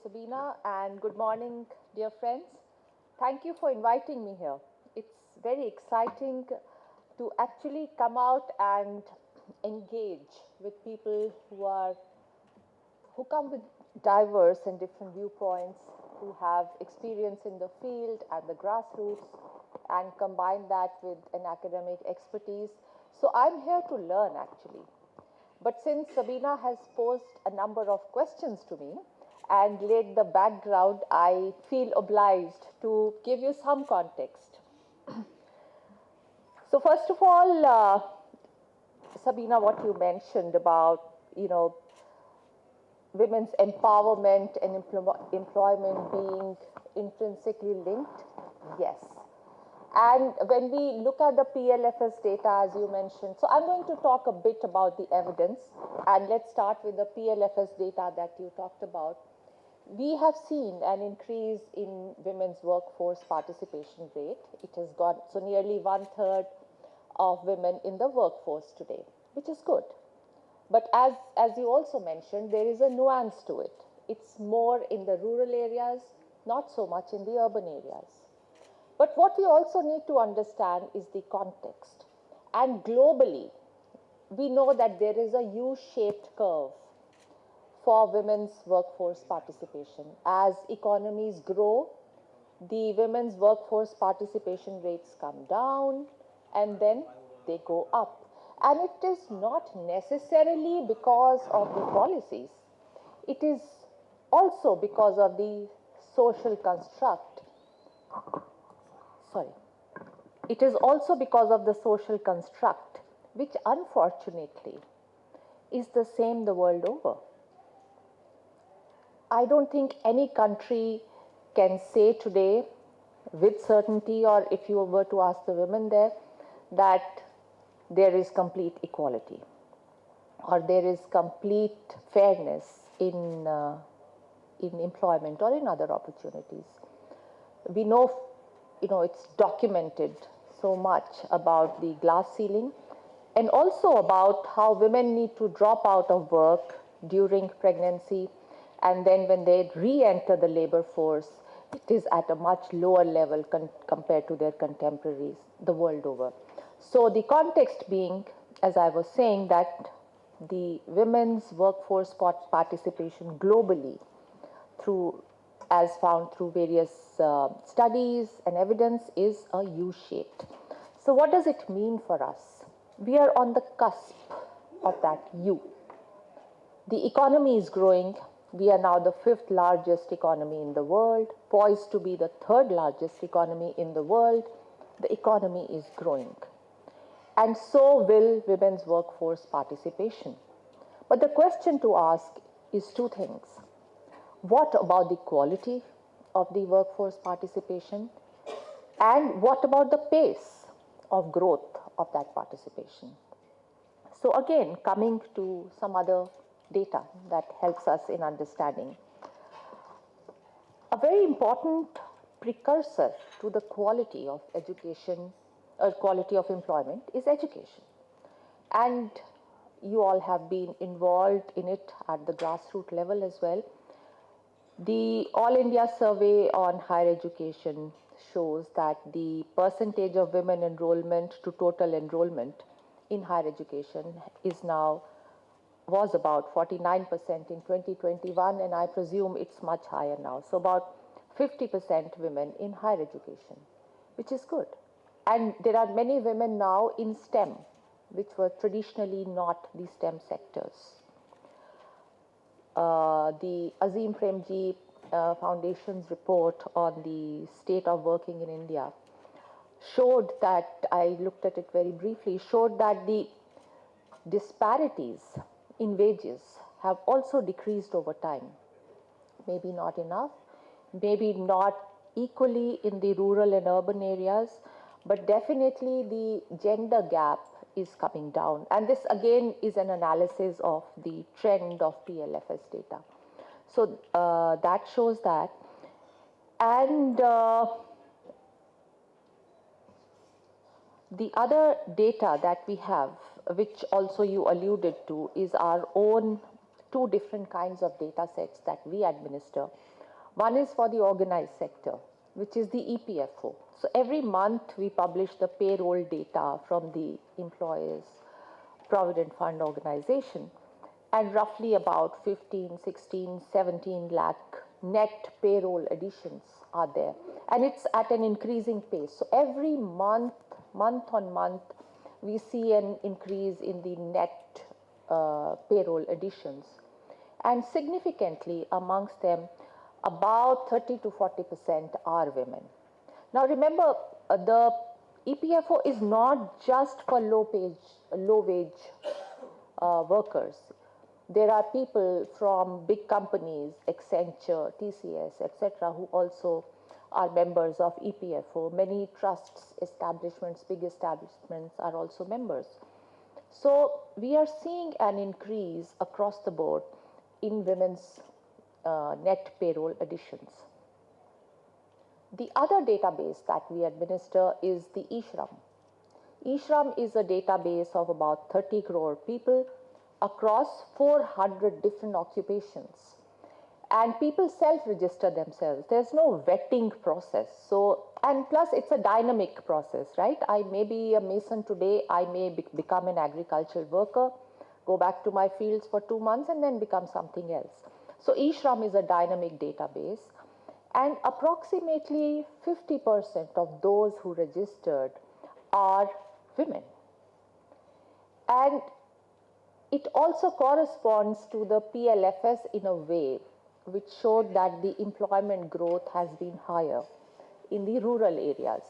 Sabina, and good morning, dear friends. Thank you for inviting me here. It's very exciting to actually come out and engage with people who come with diverse and different viewpoints, who have experience in the field at the grassroots, and combine that with an academic expertise. So I'm here to learn actually. But since Sabina has posed a number of questions to me and laid the background, I feel obliged to give you some context. So first of all, Sabina, what you mentioned about, women's empowerment and employment being intrinsically linked, yes. And when we look at the PLFS data, as you mentioned, so I'm going to talk a bit about the evidence, and let's start with the PLFS data that you talked about. We have seen an increase in women's workforce participation rate. It has gone, so nearly 1/3 of women in the workforce today, which is good. But as you also mentioned, there is a nuance to it. It's more in the rural areas, not so much in the urban areas. But what we also need to understand is the context. And globally, we know that there is a U-shaped curve for women's workforce participation. As economies grow, the women's workforce participation rates come down and then they go up. And it is not necessarily because of the policies. It is also because of the social construct. It is also because of the social construct, which unfortunately is the same the world over. I don't think any country can say today with certainty, or if you were to ask the women there, that there is complete equality or there is complete fairness in employment or in other opportunities. We know, it's documented so much about the glass ceiling, and also about how women need to drop out of work during pregnancy, and then when they re-enter the labor force, it is at a much lower level compared to their contemporaries the world over. So the context being, as I was saying, that the women's workforce participation globally, through, as found through various studies and evidence, is a U-shaped. So what does it mean for us? We are on the cusp of that U. The economy is growing. We are now the 5th largest economy in the world, poised to be the 3rd largest economy in the world. The economy is growing. And so will women's workforce participation. But the question to ask is two things. What about the quality of the workforce participation? And what about the pace of growth of that participation? So again, coming to some other data that helps us in understanding. A very important precursor to the quality of education, quality of employment, is education. And you all have been involved in it at the grassroots level as well. The All India Survey on Higher Education shows that the percentage of women enrollment to total enrollment in higher education was about 49% in 2021, and I presume it's much higher now. So about 50% women in higher education, which is good. And there are many women now in STEM, which were traditionally not the STEM sectors. The Azim Premji Foundation's report on the state of working in India showed that, I looked at it very briefly, showed that the disparities in wages have also decreased over time. Maybe not enough, maybe not equally in the rural and urban areas, but definitely the gender gap is coming down. And this again is an analysis of the trend of PLFS data. So that shows that. And the other data that we have, which also you alluded to, is our own 2 different kinds of data sets that we administer. One is for the organized sector, which is the EPFO. So every month we publish the payroll data from the employers' provident fund organization, and roughly about 15, 16, 17 lakh net payroll additions are there. And it's at an increasing pace. So every month, month on month, we see an increase in the net payroll additions. And significantly amongst them, about 30 to 40% are women. Now remember, the EPFO is not just for low wage workers. There are people from big companies, Accenture, TCS, etc., who also are members of EPFO. Many trusts, establishments, big establishments are also members. So we are seeing an increase across the board in women's net payroll additions. The other database that we administer is the eShram. eShram is a database of about 30 crore people across 400 different occupations. And people self-register themselves. There's no vetting process. So, and plus it's a dynamic process, right? I may be a mason today, I may become an agricultural worker, go back to my fields for 2 months and then become something else. So eShram is a dynamic database, and approximately 50% of those who registered are women. And it also corresponds to the PLFS in a way, which showed that the employment growth has been higher in the rural areas.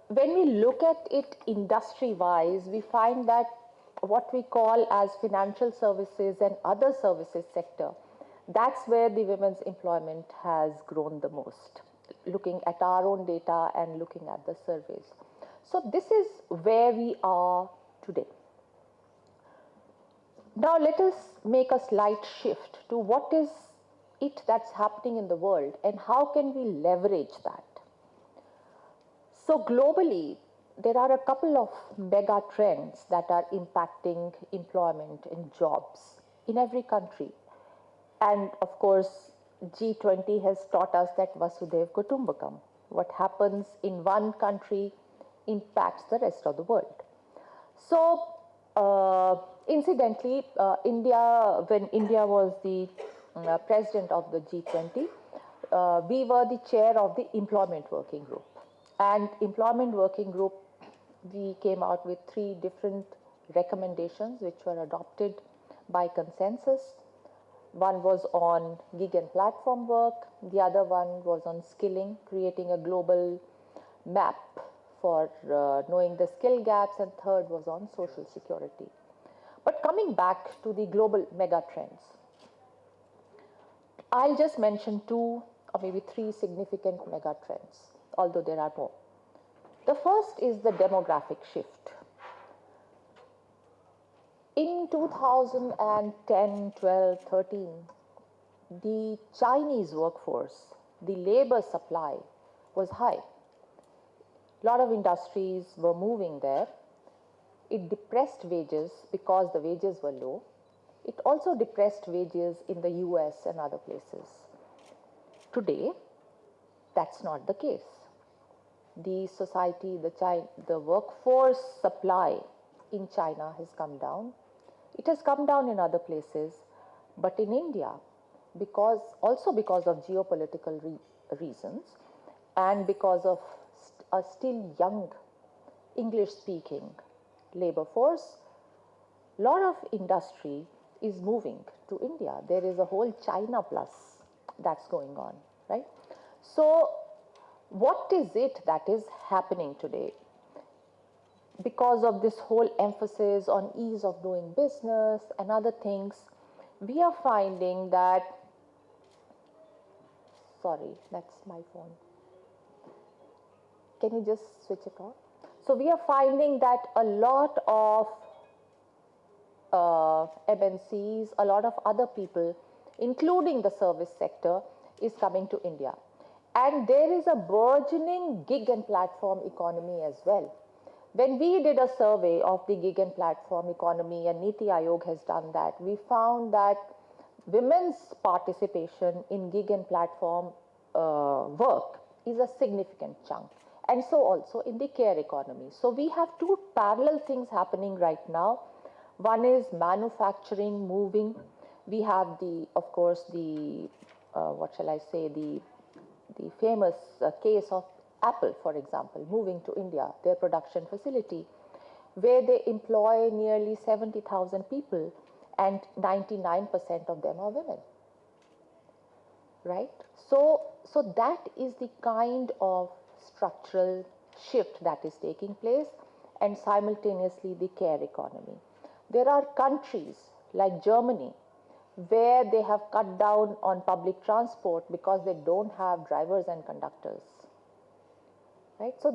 When we look at it industry-wise, we find that what we call as financial services and other services sector, that's where the women's employment has grown the most, looking at our own data and looking at the surveys. So this is where we are today. Now let us make a slight shift to what is it that's happening in the world and how can we leverage that. So globally, there are a couple of mega trends that are impacting employment and jobs in every country. And of course, G20 has taught us that Vasudhaiva Kutumbakam. What happens in one country impacts the rest of the world. So, incidentally, when India was the president of the G20, we were the chair of the Employment Working Group. And Employment Working Group, we came out with 3 different recommendations which were adopted by consensus. One was on gig and platform work. The other one was on skilling, creating a global map for knowing the skill gaps. And third was on social security. But coming back to the global mega trends, I'll just mention 2 or maybe 3 significant mega trends, although there are more. The first is the demographic shift. In 2010, 12, 13, the Chinese workforce, the labor supply was high. A lot of industries were moving there. It depressed wages because the wages were low. It also depressed wages in the US and other places. Today, that's not the case. The society, the workforce supply in China has come down. It has come down in other places, but in India, also because of geopolitical reasons and because of a still young English-speaking labor force, a lot of industry is moving to India. There is a whole China plus that's going on, right? So what is it that is happening today? Because of this whole emphasis on ease of doing business and other things, we are finding that, sorry, that's my phone. Can you just switch it off? So we are finding that a lot of MNCs, a lot of other people, including the service sector, is coming to India. And there is a burgeoning gig and platform economy as well. When we did a survey of the gig and platform economy, and Niti Aayog has done that, we found that women's participation in gig and platform work is a significant chunk, and so also in the care economy. So we have two parallel things happening right now. One is manufacturing moving. We have the, of course, the what shall I say, the famous case of Apple, for example, moving to India, their production facility, where they employ nearly 70,000 people and 99% of them are women. Right? So that is the kind of structural shift that is taking place, and simultaneously the care economy. There are countries like Germany where they have cut down on public transport because they don't have drivers and conductors. Right? So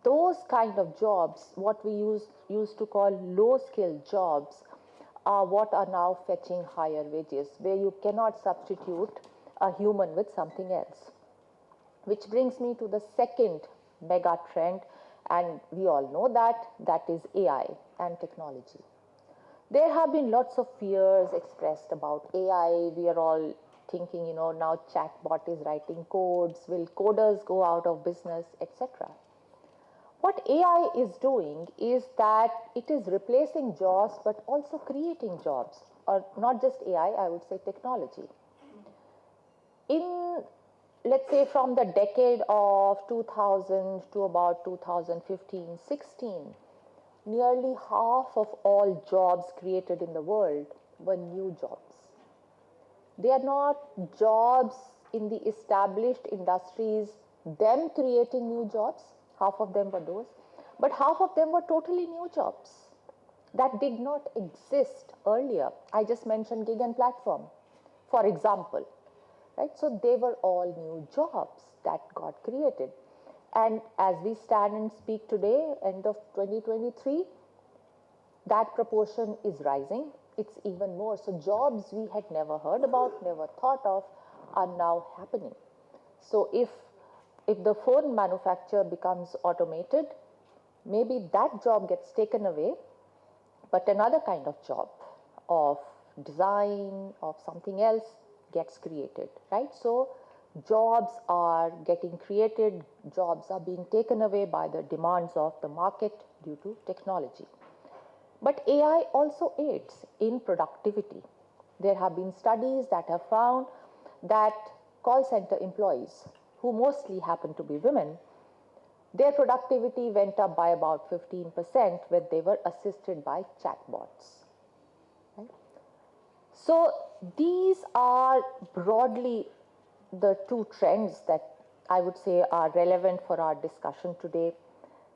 those kind of jobs, what we used to call low-skilled jobs, are what are now fetching higher wages, where you cannot substitute a human with something else. Which brings me to the second mega trend, and we all know that is AI and technology. There have been lots of fears expressed about AI. We are all thinking, now chatbot is writing codes, will coders go out of business, etc. What AI is doing is that it is replacing jobs but also creating jobs, or not just AI, I would say technology. In, let's say, from the decade of 2000 to about 2015-16, nearly half of all jobs created in the world were new jobs. They are not jobs in the established industries, them creating new jobs, half of them were those, but half of them were totally new jobs that did not exist earlier. I just mentioned gig and platform, for example. Right? So they were all new jobs that got created. And as we stand and speak today, end of 2023, that proportion is rising. It's even more. So jobs we had never heard about, never thought of, are now happening. So if the phone manufacture becomes automated, maybe that job gets taken away, but another kind of job of design, of something else gets created, right? So jobs are getting created, jobs are being taken away by the demands of the market due to technology. But AI also aids in productivity. There have been studies that have found that call center employees, who mostly happen to be women, their productivity went up by about 15% when they were assisted by chatbots. Right? So these are broadly the two trends that I would say are relevant for our discussion today,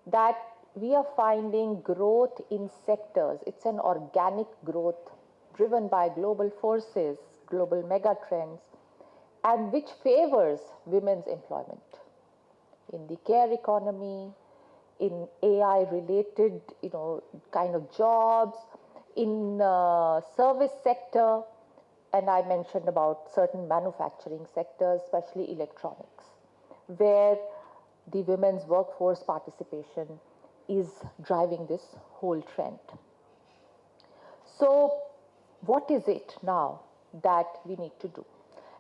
that we are finding growth in sectors. It's an organic growth driven by global forces, global mega trends, and which favors women's employment in the care economy, in AI-related, kind of jobs, in service sector, and I mentioned about certain manufacturing sectors, especially electronics, where the women's workforce participation is driving this whole trend. So what is it now that we need to do?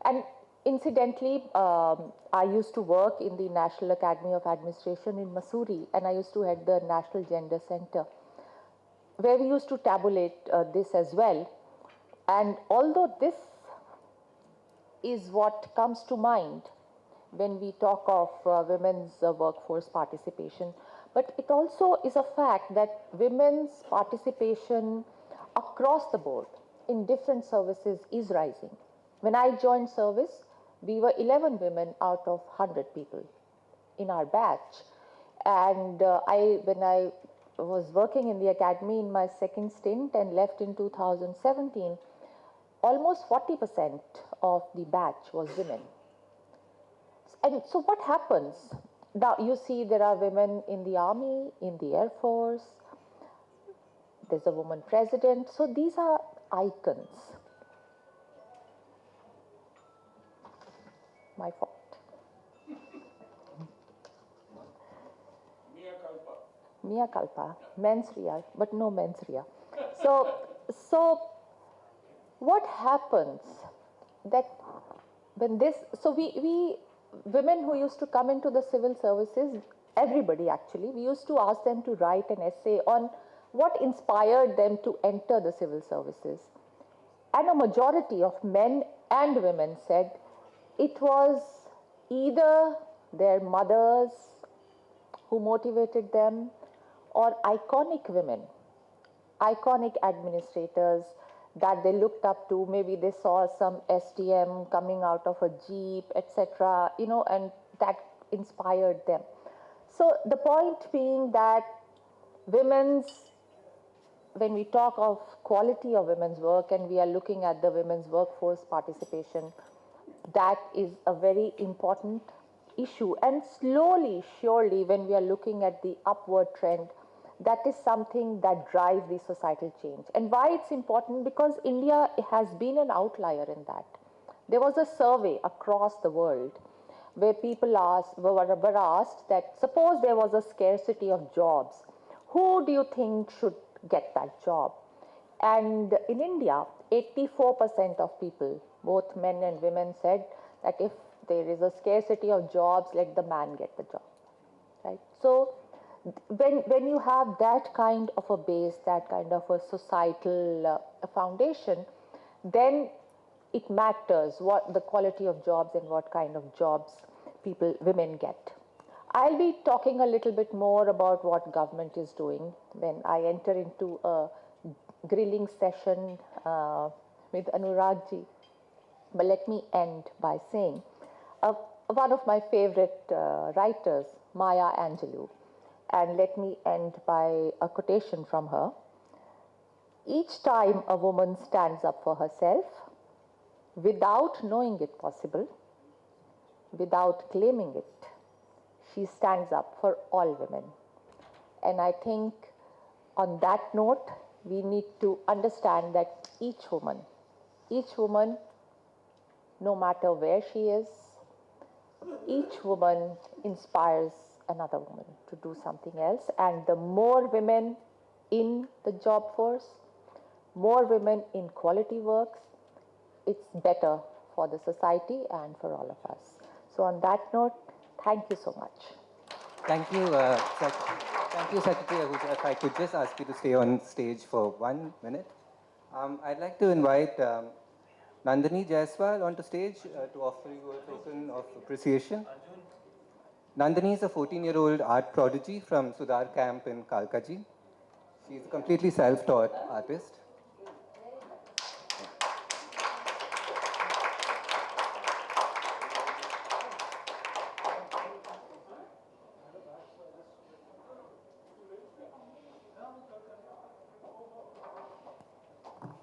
And incidentally, I used to work in the National Academy of Administration in Missouri, and I used to head the National Gender Center, where we used to tabulate this as well. And although this is what comes to mind when we talk of women's workforce participation, but it also is a fact that women's participation across the board in different services is rising. When I joined service, we were 11 women out of 100 people in our batch. And when I was working in the academy in my second stint and left in 2017, almost 40% of the batch was women. And so what happens? Now you see there are women in the army, in the Air Force, there's a woman president. So these are icons. My fault. Mea culpa, mens rea, but no mens rea. So what happens that when this, so we women who used to come into the civil services, everybody actually, we used to ask them to write an essay on what inspired them to enter the civil services. And a majority of men and women said it was either their mothers who motivated them, or iconic women, iconic administrators that they looked up to. Maybe they saw some STM coming out of a jeep, etc., and that inspired them. So the point being that women's, when we talk of quality of women's work and we are looking at the women's workforce participation, that is a very important issue. And slowly, surely, when we are looking at the upward trend, that is something that drives the societal change. And why it's important? Because India has been an outlier in that. There was a survey across the world where people were asked that suppose there was a scarcity of jobs, who do you think should get that job? And in India, 84% of people, both men and women, said that if there is a scarcity of jobs, let the man get the job, right? So when you have that kind of a base, that kind of a societal foundation, then it matters what the quality of jobs and what kind of jobs women get. I'll be talking a little bit more about what government is doing when I enter into a grilling session with Anuragji. But let me end by saying, one of my favorite writers, Maya Angelou, and let me end by a quotation from her. Each time a woman stands up for herself, without knowing it possible, without claiming it, she stands up for all women. And I think on that note, we need to understand that each woman, no matter where she is, each woman inspires another woman to do something else. And the more women in the job force, more women in quality works, it's better for the society and for all of us. So on that note, thank you so much. Thank you, Thank you, Secretary Ahuja. If I could just ask you to stay on stage for 1 minute. I'd like to invite Nandini Jaiswal onto stage to offer you a token of appreciation. Nandini is a 14-year-old art prodigy from Sudar Camp in Kalkaji. She's a completely self-taught artist.